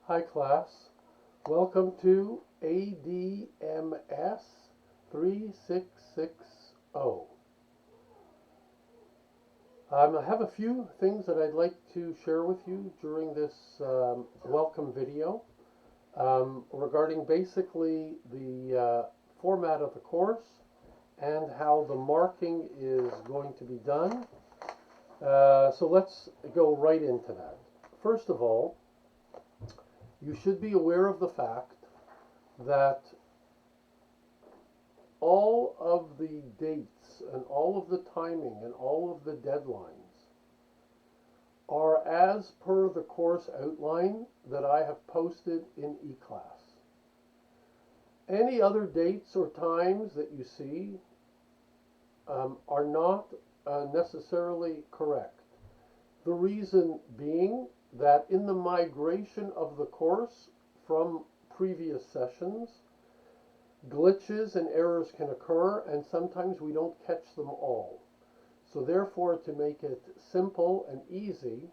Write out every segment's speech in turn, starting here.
Hi class, welcome to ADMS 3660. I have a few things that I'd like to share with you during this welcome video regarding basically the format of the course and how the marking is going to be done. So let's go right into that. First of all, you should be aware of the fact that all of the dates and all of the timing and all of the deadlines are as per the course outline that I have posted in eClass. Any other dates or times that you see are not necessarily correct. The reason being that in the migration of the course from previous sessions, glitches and errors can occur, and sometimes we don't catch them all. So therefore, to make it simple and easy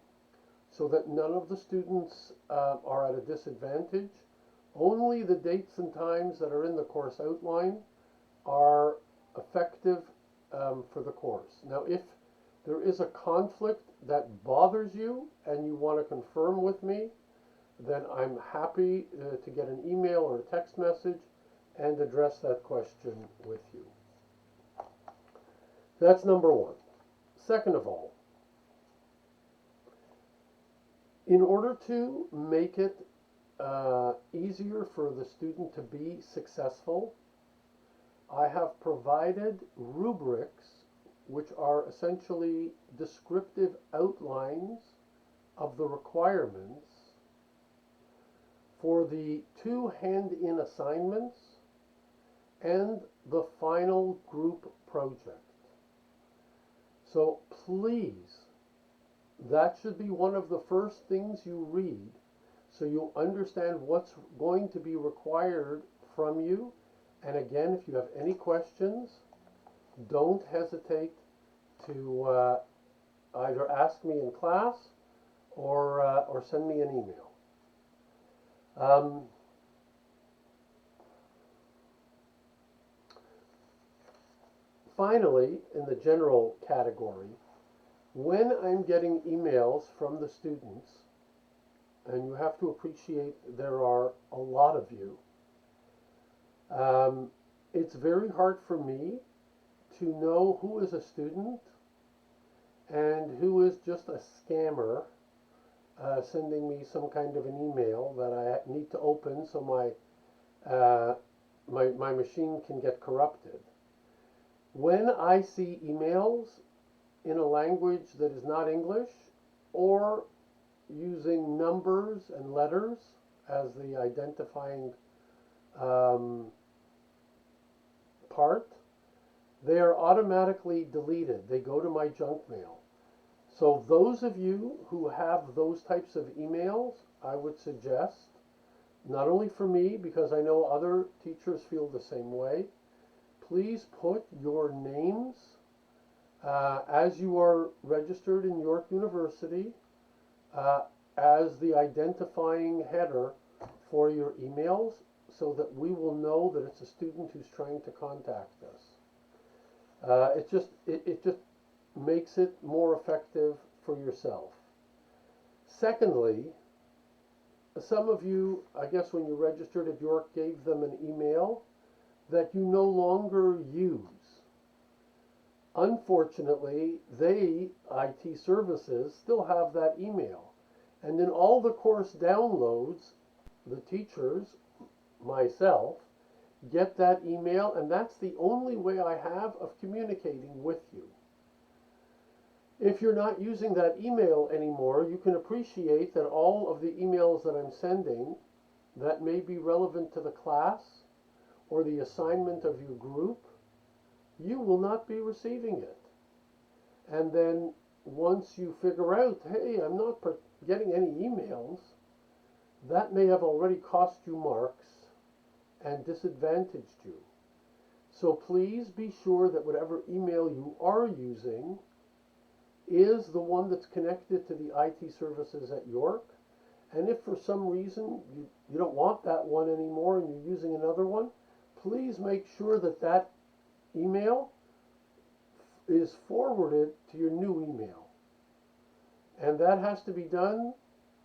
so that none of the students are at a disadvantage, only the dates and times that are in the course outline are effective for the course. Now, if there is a conflict that bothers you and you want to confirm with me, then I'm happy to get an email or a text message and address that question with you. That's number one. Second of all, in order to make it easier for the student to be successful, I have provided rubrics which are essentially descriptive outlines of the requirements for the two hand-in assignments and the final group project. So please, that should be one of the first things you read so you understand what's going to be required from you. And again, if you have any questions, don't hesitate to either ask me in class or send me an email. Finally, in the general category, when I'm getting emails from the students, and you have to appreciate there are a lot of you, it's very hard for me to know who is a student and who is just a scammer sending me some kind of an email that I need to open so my machine can get corrupted. When I see emails in a language that is not English or using numbers and letters as the identifying part, they are automatically deleted. They go to my junk mail. So those of you who have those types of emails, I would suggest, not only for me, because I know other teachers feel the same way, please put your names as you are registered in York University as the identifying header for your emails so that we will know that it's a student who's trying to contact us. It just makes it more effective for yourself. Secondly, some of you, I guess when you registered at York, gave them an email that you no longer use. Unfortunately, they, IT services, still have that email. And in all the course downloads, the teachers, myself, get that email, and that's the only way I have of communicating with you. If you're not using that email anymore, you can appreciate that all of the emails that I'm sending that may be relevant to the class or the assignment of your group, you will not be receiving it. And then once you figure out, hey, I'm not getting any emails, that may have already cost you marks and disadvantaged you. So please be sure that whatever email you are using is the one that's connected to the IT services at York, And if for some reason you don't want that one anymore and you're using another one, please make sure that that email is forwarded to your new email. And that has to be done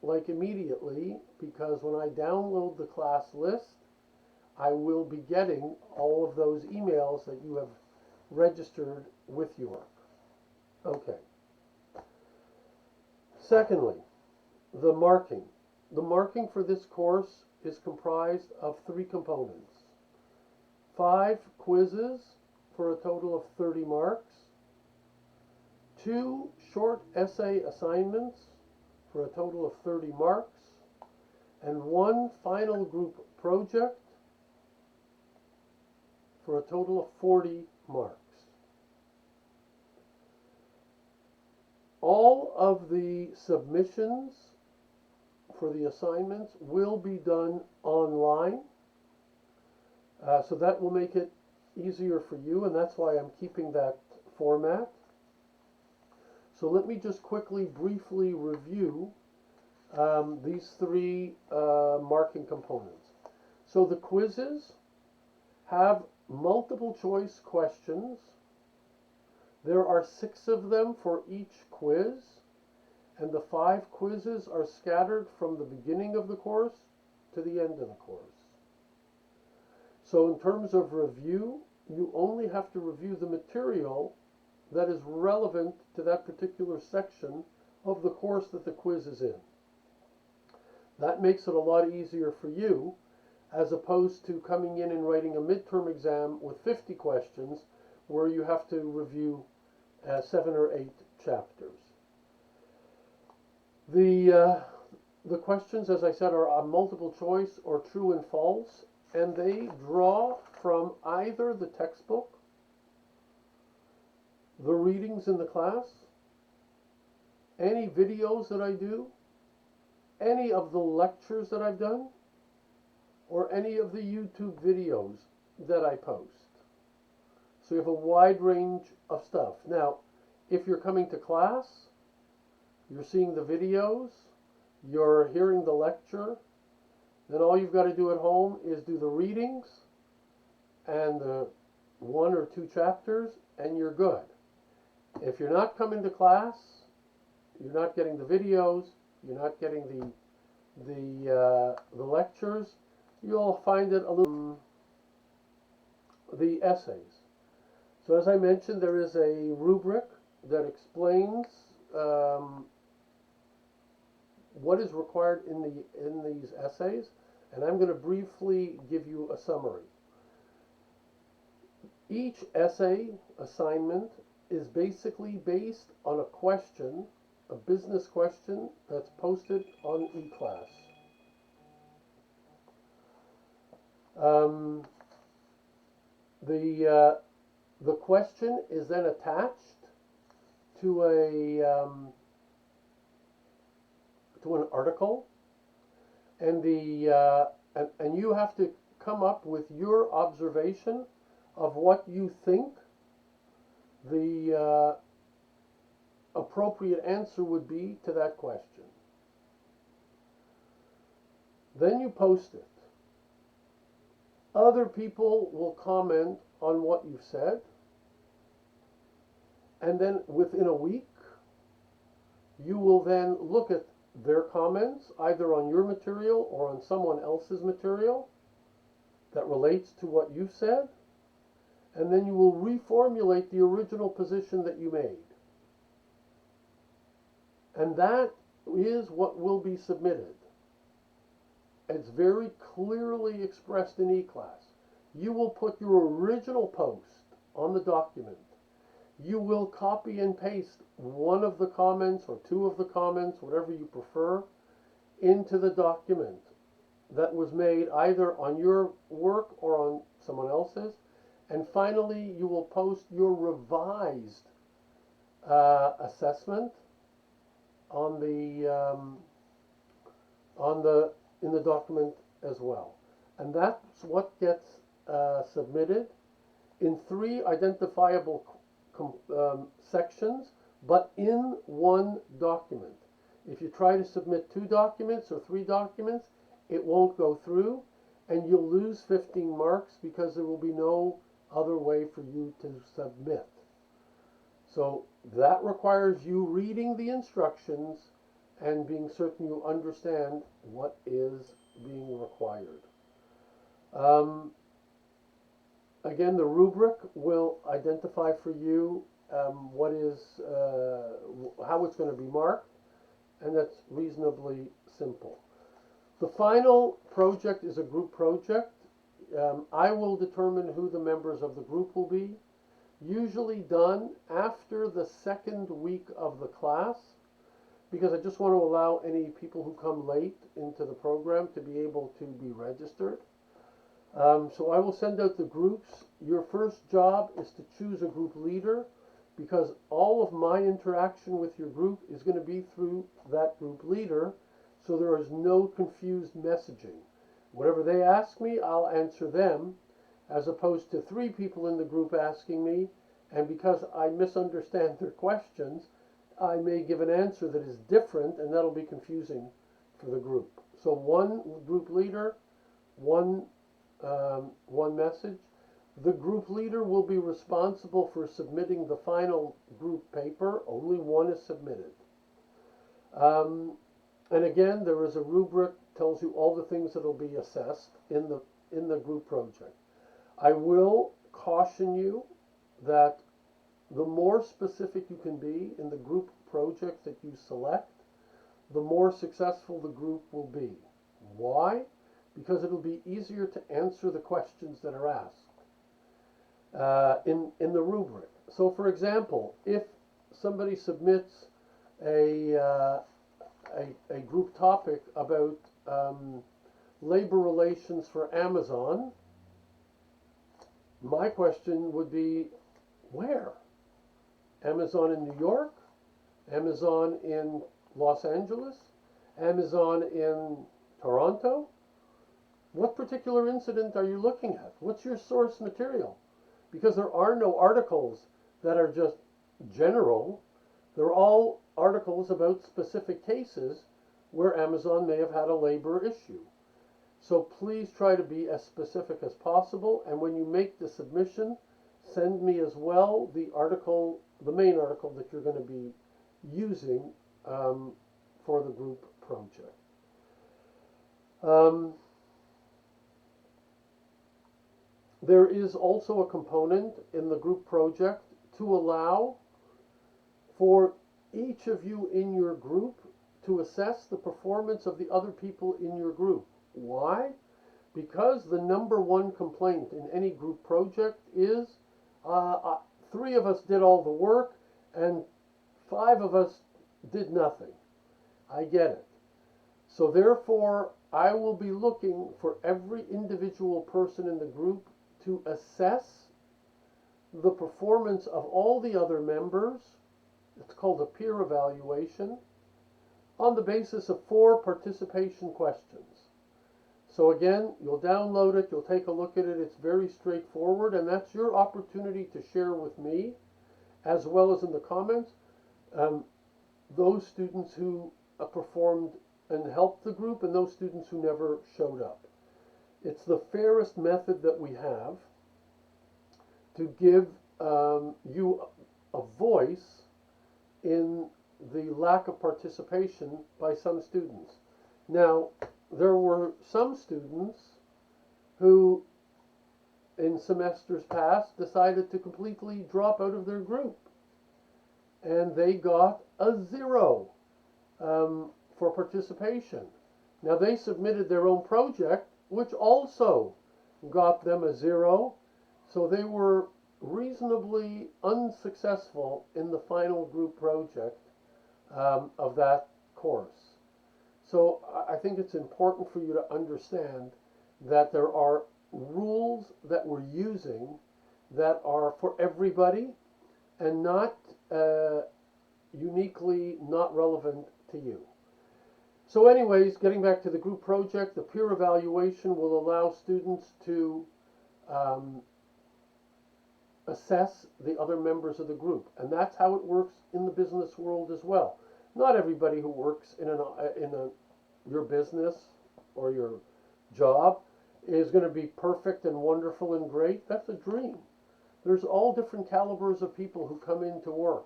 like immediately, because when I download the class list, I will be getting all of those emails that you have registered with York. Okay. Secondly, the marking. The marking for this course is comprised of 3 components. 5 quizzes for a total of 30 marks. 2 short essay assignments for a total of 30 marks. And 1 final group project for a total of 40 marks. All of the submissions for the assignments will be done online, so that will make it easier for you, and that's why I'm keeping that format. So let me just quickly, briefly review these 3 marking components. So the quizzes have multiple choice questions. There are 6 of them for each quiz, and the 5 quizzes are scattered from the beginning of the course to the end of the course. So in terms of review, you only have to review the material that is relevant to that particular section of the course that the quiz is in. That makes it a lot easier for you, as opposed to coming in and writing a midterm exam with 50 questions where you have to review 7 or 8 chapters. The questions, as I said, are a multiple choice or true and false, and they draw from either the textbook, the readings in the class, any videos that I do, any of the lectures that I've done, or any of the YouTube videos that I post. So you have a wide range of stuff. Now, if you're coming to class, you're seeing the videos, you're hearing the lecture, then all you've got to do at home is do the readings and the 1 or 2 chapters, and you're good. If you're not coming to class, you're not getting the videos, you're not getting the lectures, you'll find it a little. The essays. So as I mentioned, there is a rubric that explains what is required in these essays, and I'm going to briefly give you a summary. Each essay assignment is basically based on a question, a business question that's posted on eClass. The question is then attached to an article, and and you have to come up with your observation of what you think the appropriate answer would be to that question. Then you post it. Other people will comment on what you've said, and then within a week, you will then look at their comments, either on your material or on someone else's material that relates to what you've said, and then you will reformulate the original position that you made. And that is what will be submitted. It's very clearly expressed in eClass. You will put your original post on the document. You will copy and paste one of the comments or 2 of the comments, whatever you prefer, into the document that was made either on your work or on someone else's. And finally, you will post your revised assessment in the document as well. And that's what gets submitted in 3 identifiable sections, but in one document. If you try to submit 2 documents or 3 documents, it won't go through, and you'll lose 15 marks because there will be no other way for you to submit. So that requires you reading the instructions and being certain you understand what is being required. Again, the rubric will identify for you what is, how it's going to be marked, and that's reasonably simple. The final project is a group project. I will determine who the members of the group will be, usually done after the second week of the class, because I just want to allow any people who come late into the program to be able to be registered. So I will send out the groups. Your first job is to choose a group leader, because all of my interaction with your group is going to be through that group leader, so there is no confused messaging. Whatever they ask me, I'll answer them, as opposed to 3 people in the group asking me, and because I misunderstand their questions, I may give an answer that is different, and that'll be confusing for the group. So 1 group leader, one message. The group leader will be responsible for submitting the final group paper. Only 1 is submitted. And again, there is a rubric, tells you all the things that will be assessed in the group project. I will caution you that the more specific you can be in the group project that you select, the more successful the group will be. Why? Because it'll be easier to answer the questions that are asked in the rubric. So, for example, if somebody submits a group topic about labor relations for Amazon, my question would be, where? Amazon in New York? Amazon in Los Angeles? Amazon in Toronto? What particular incident are you looking at? What's your source material? Because there are no articles that are just general. They're all articles about specific cases where Amazon may have had a labor issue. So please try to be as specific as possible, and when you make the submission, send me as well the article, the main article that you're going to be using for the group project. There is also a component in the group project to allow for each of you in your group to assess the performance of the other people in your group. Why? Because the number 1 complaint in any group project is 3 of us did all the work and 5 of us did nothing. I get it. So therefore, I will be looking for every individual person in the group to assess the performance of all the other members. It's called a peer evaluation, on the basis of 4 participation questions. So again, you'll download it, you'll take a look at it, it's very straightforward, and that's your opportunity to share with me, as well as in the comments, those students who performed and helped the group, and those students who never showed up. It's the fairest method that we have to give you a voice in the lack of participation by some students. Now, there were some students who, in semesters past, decided to completely drop out of their group, and they got a 0 for participation. Now, they submitted their own project, which also got them a 0, so they were reasonably unsuccessful in the final group project of that course. So I think it's important for you to understand that there are rules that we're using that are for everybody and not uniquely not relevant to you. So anyways, getting back to the group project, the peer evaluation will allow students to assess the other members of the group. And that's how it works in the business world as well. Not everybody who works your business or your job is going to be perfect and wonderful and great. That's a dream. There's all different calibers of people who come into work.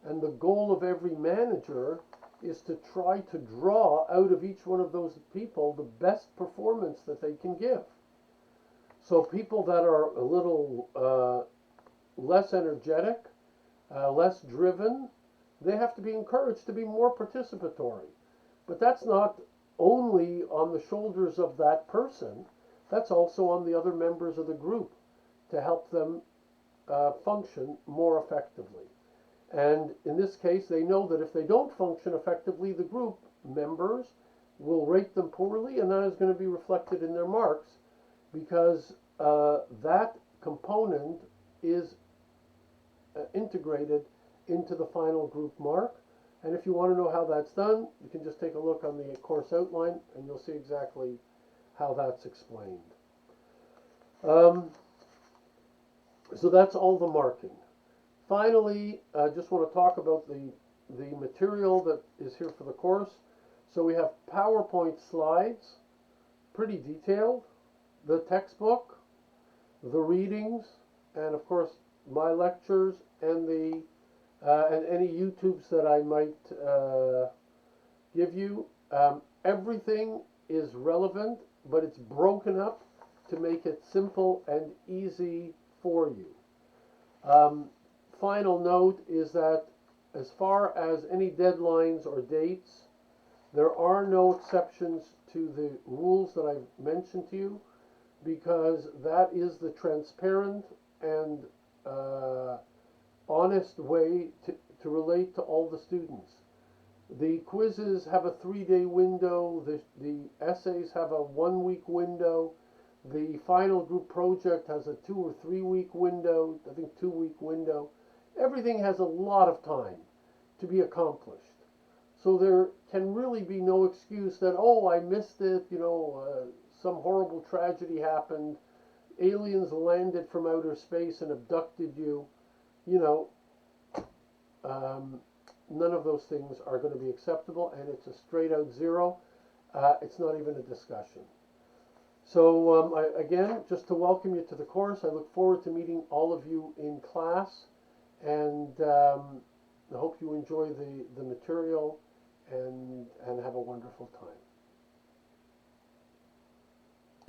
And the goal of every manager is to try to draw out of each one of those people the best performance that they can give. So people that are a little less energetic, less driven, they have to be encouraged to be more participatory. But that's not only on the shoulders of that person, that's also on the other members of the group to help them function more effectively. And in this case, they know that if they don't function effectively, the group members will rate them poorly, and that is going to be reflected in their marks because that component is integrated into the final group mark. And if you want to know how that's done, you can just take a look on the course outline and you'll see exactly how that's explained. So that's all the marking. Finally, I just want to talk about the material that is here for the course. So we have PowerPoint slides, pretty detailed, the textbook, the readings, and of course my lectures and and any YouTubes that I might give you. Everything is relevant, but it's broken up to make it simple and easy for you. Final note is that as far as any deadlines or dates, there are no exceptions to the rules that I've mentioned to you, because that is the transparent and honest way to relate to all the students. The quizzes have a 3-day window, the essays have a 1-week window, the final group project has a 2 or 3 week window, I think 2-week window. Everything has a lot of time to be accomplished. So there can really be no excuse that, oh, I missed it, some horrible tragedy happened, aliens landed from outer space and abducted you. None of those things are going to be acceptable, and it's a straight out zero. It's not even a discussion. So again, just to welcome you to the course, I look forward to meeting all of you in class, and I hope you enjoy the material and have a wonderful time.